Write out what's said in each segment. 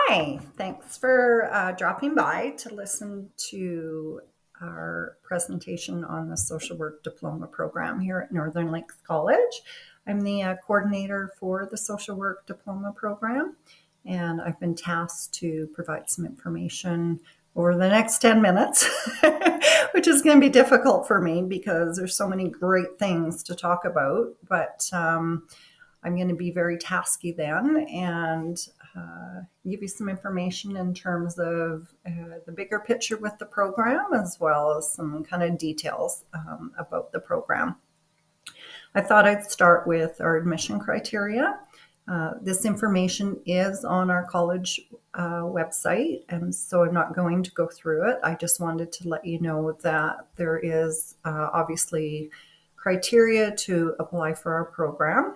Hi, thanks for dropping by to listen to our presentation on the Social Work Diploma program here at Northern Lakes College. I'm the coordinator for the Social Work Diploma program, and I've been tasked to provide some information over the next 10 minutes, which is going to be difficult for me because there's so many great things to talk about, but I'm going to be very tasky then and give you some information in terms of the bigger picture with the program, as well as some kind of details about the program. I thought I'd start with our admission criteria. This information is on our college website, and so I'm not going to go through it. I just wanted to let you know that there is obviously criteria to apply for our program.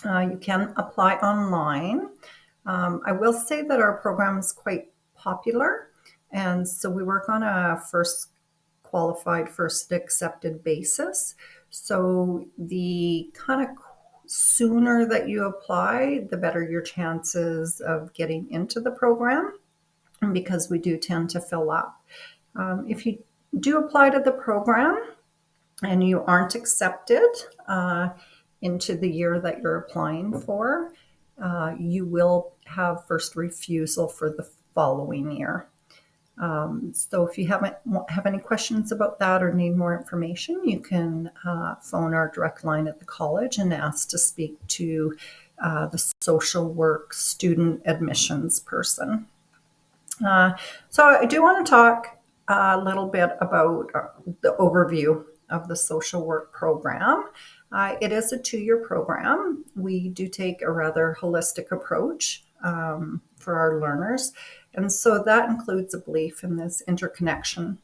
You can apply online. I will say that our program is quite popular, and so we work on a first qualified, first accepted basis. So the kind of sooner that you apply, the better your chances of getting into the program, because we do tend to fill up. If you do apply to the program and you aren't accepted into the year that you're applying for, you will have first refusal for the following year. So if you have any questions about that or need more information, you can phone our direct line at the college and ask to speak to the social work student admissions person. So I do want to talk a little bit about the overview of the social work program. It is a 2-year program. We do take a rather holistic approach for our learners. And so that includes a belief in this interconnection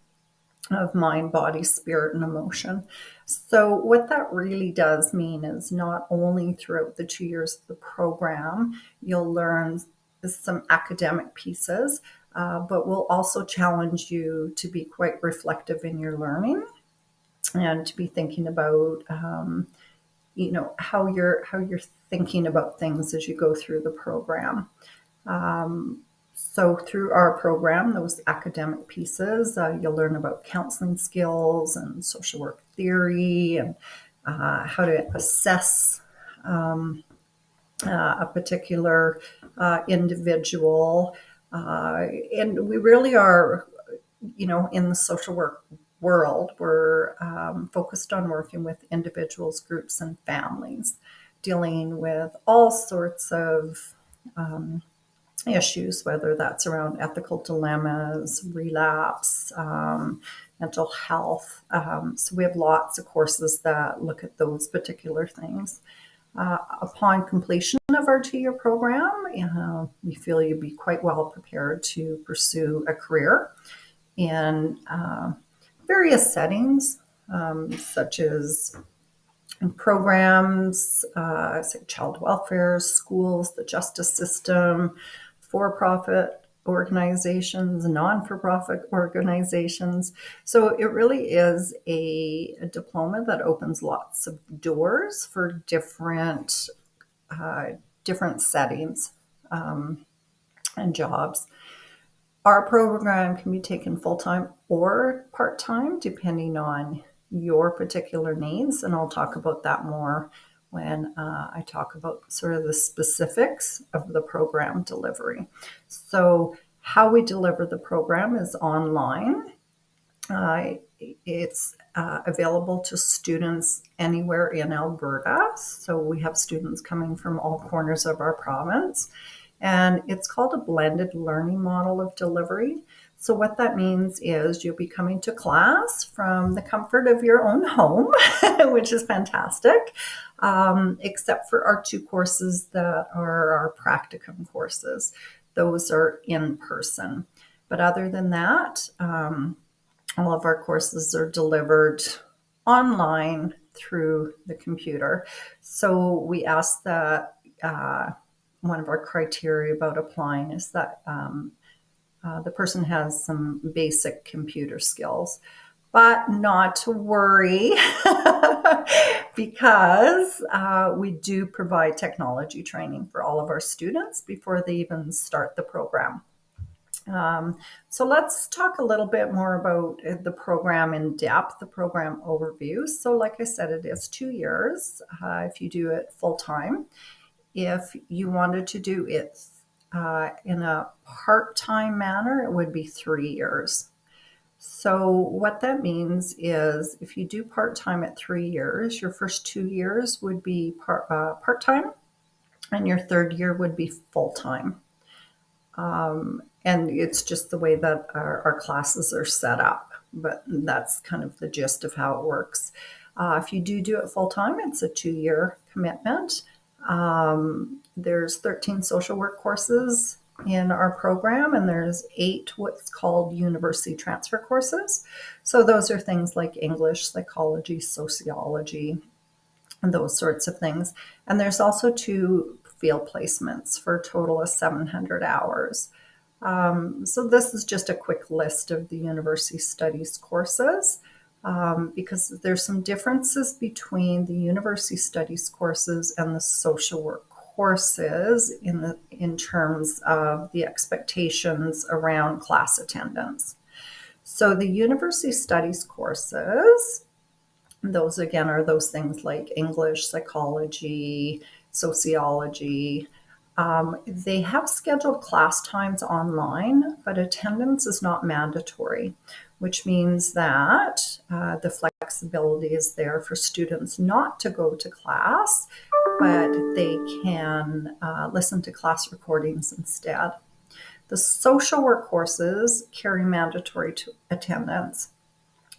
of mind, body, spirit, and emotion. So what that really does mean is not only throughout the 2 years of the program, you'll learn some academic pieces, but we'll also challenge you to be quite reflective in your learning and to be thinking about how you're thinking about things as you go through the program. So through our program, those academic pieces, you'll learn about counseling skills and social work theory and how to assess a particular individual. And we really are, in the social work world, we're focused on working with individuals, groups, and families, dealing with all sorts of issues, whether that's around ethical dilemmas, relapse, mental health. So we have lots of courses that look at those particular things. Upon completion of our 2-year program, we feel you'll be quite well prepared to pursue a career in various settings, such as programs, child welfare, schools, the justice system, for-profit organizations, non-for-profit organizations. So it really is a diploma that opens lots of doors for different settings and jobs. Our program can be taken full-time or part-time, depending on your particular needs, and I'll talk about that more when I talk about sort of the specifics of the program delivery. So how we deliver the program is online. It's available to students anywhere in Alberta. So we have students coming from all corners of our province. And it's called a blended learning model of delivery. So what that means is you'll be coming to class from the comfort of your own home, which is fantastic, except for our 2 courses that are our practicum courses. Those are in person. But other than that, all of our courses are delivered online through the computer. So we ask that one of our criteria about applying is that the person has some basic computer skills. But not to worry, because we do provide technology training for all of our students before they even start the program. So let's talk a little bit more about the program in depth, the program overview. So like I said, it is 2 years if you do it full time. If you wanted to do it in a part-time manner, it would be 3 years. So what that means is if you do part-time at 3 years, your first 2 years would be part-time, and your third year would be full-time. And it's just the way that our classes are set up, but that's kind of the gist of how it works. If you do it full time, it's a 2 year commitment. There's 13 social work courses in our program, and there's 8 what's called university transfer courses. So those are things like English, psychology, sociology, and those sorts of things. And there's also 2 field placements for a total of 700 hours. So this is just a quick list of the university studies courses, because there's some differences between the university studies courses and the social work courses in terms of the expectations around class attendance. So the university studies courses, those again are those things like English, psychology, sociology. They have scheduled class times online, but attendance is not mandatory, which means that the flexibility is there for students not to go to class, but they can listen to class recordings instead. The social work courses carry mandatory attendance.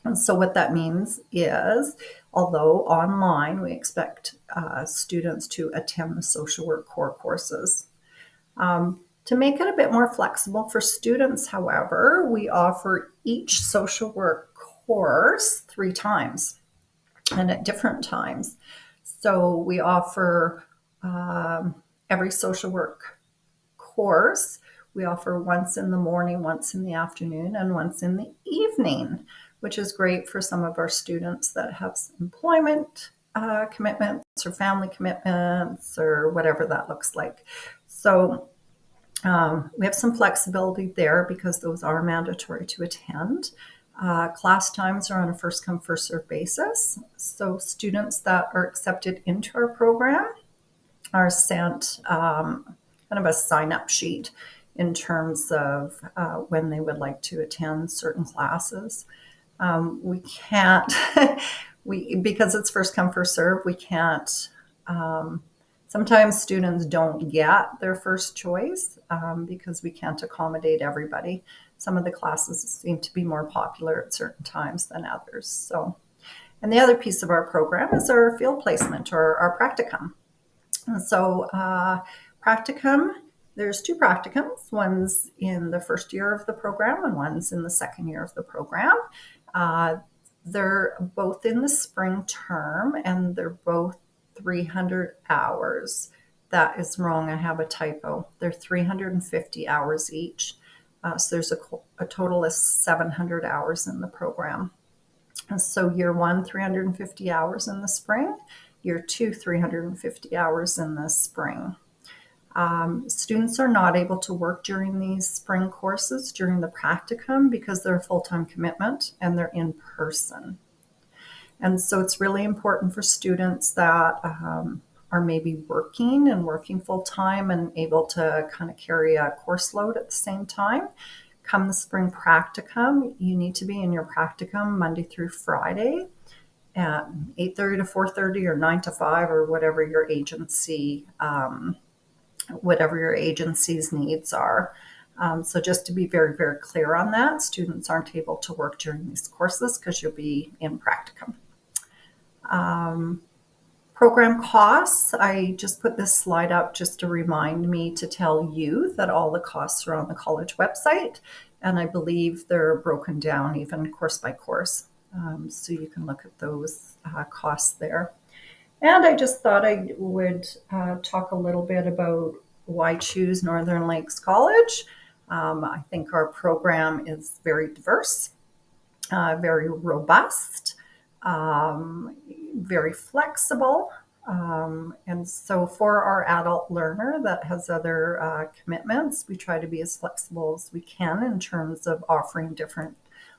And so what that means is, although online, we expect students to attend the social work core courses. To make it a bit more flexible for students, however, we offer each social work course 3 times and at different times. So we offer every social work course, we offer once in the morning, once in the afternoon, and once in the evening, which is great for some of our students that have employment commitments or family commitments or whatever that looks like. So we have some flexibility there because those are mandatory to attend. Class times are on a first come, first served basis. So students that are accepted into our program are sent kind of a sign up sheet in terms of when they would like to attend certain classes. We can't, because it's first come, first serve, we can't, sometimes students don't get their first choice because we can't accommodate everybody. Some of the classes seem to be more popular at certain times than others. So, and the other piece of our program is our field placement or our practicum. And so practicum, there's 2 practicums. One's in the first year of the program and one's in the second year of the program. They're both in the spring term and they're both 300 hours. That is wrong. I have a typo. They're 350 hours each. So there's a total of 700 hours in the program. And so year 1, 350 hours in the spring. Year 2, 350 hours in the spring. Students are not able to work during these spring courses during the practicum because they're a full-time commitment and they're in person. And so it's really important for students that are maybe working full-time and able to kind of carry a course load at the same time. Come the spring practicum, you need to be in your practicum Monday through Friday at 8:30 to 4:30 or 9 to 5 or whatever your agency's needs are. So just to be very, very clear on that, students aren't able to work during these courses because you'll be in practicum. Program costs, I just put this slide up just to remind me to tell you that all the costs are on the college website, and I believe they're broken down even course by course. So you can look at those costs there. And I just thought I would talk a little bit about why choose Northern Lakes College. I think our program is very diverse. very robust, um, very flexible. And so for our adult learner that has other commitments, we try to be as flexible as we can in terms of offering different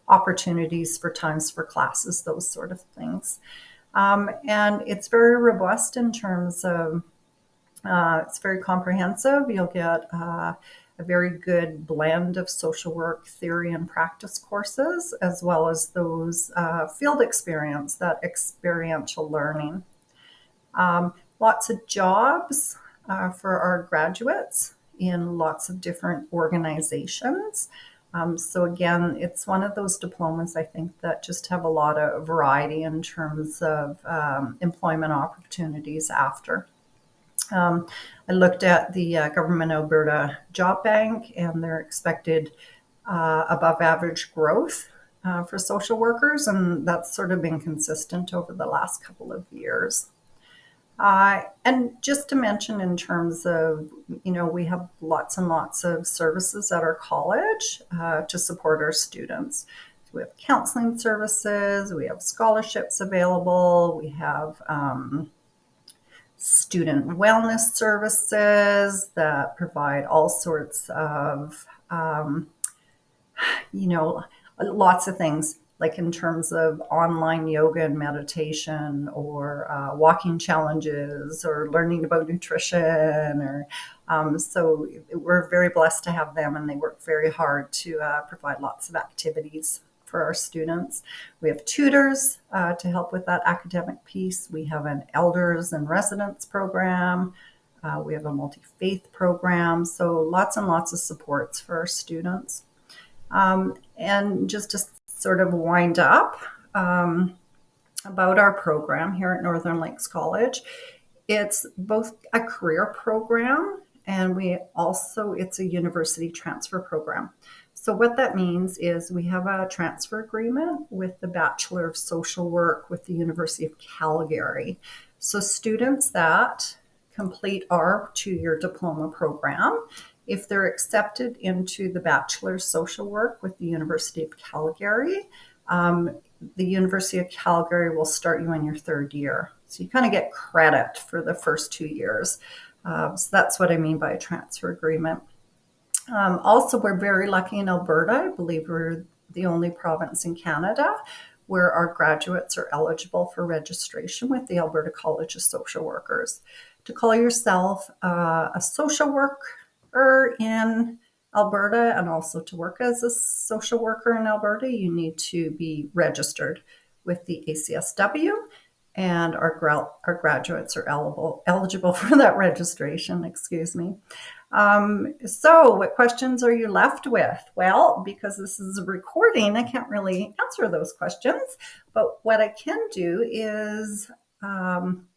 opportunities for times for classes, those sort of things. And it's very robust in terms of it's very comprehensive. You'll get a very good blend of social work theory and practice courses, as well as those field experience, that experiential learning. Lots of jobs for our graduates in lots of different organizations. So again, it's one of those diplomas I think that just have a lot of variety in terms of employment opportunities after. I looked at the Government Alberta Job Bank and their expected above average growth for social workers, and that's sort of been consistent over the last couple of years. And just to mention, in terms of, we have lots and lots of services at our college to support our students. We have counseling services, we have scholarships available, we have student wellness services that provide all sorts of, lots of things, like in terms of online yoga and meditation, or walking challenges, or learning about nutrition. Or so we're very blessed to have them, and they work very hard to provide lots of activities for our students. We have tutors to help with that academic piece. We have an elders and residents program. We have a multi-faith program. So lots and lots of supports for our students. And just to sort of wind up about our program here at Northern Lakes College, it's both a career program, and it's a university transfer program. So what that means is we have a transfer agreement with the Bachelor of Social Work with the University of Calgary. So students that complete our 2-year diploma program, if they're accepted into the Bachelor of Social Work with the University of Calgary, the University of Calgary will start you in your 3rd year. So you kind of get credit for the first 2 years. So that's what I mean by a transfer agreement. Also, we're very lucky in Alberta. I believe we're the only province in Canada where our graduates are eligible for registration with the Alberta College of Social Workers. To call yourself a social worker in Alberta, and also to work as a social worker in Alberta, you need to be registered with the ACSW, and our graduates are eligible for that registration, excuse me. So what questions are you left with? Well, because this is a recording, I can't really answer those questions, but what I can do is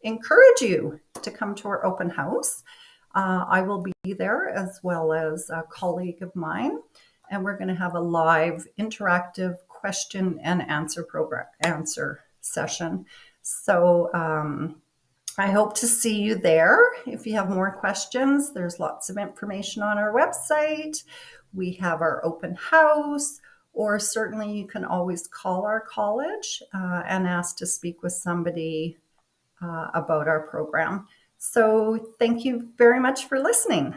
encourage you to come to our open house. I will be there, as well as a colleague of mine, and we're going to have a live interactive question and answer session. So I hope to see you there. If you have more questions, there's lots of information on our website. We have our open house, or certainly you can always call our college and ask to speak with somebody about our program. So thank you very much for listening.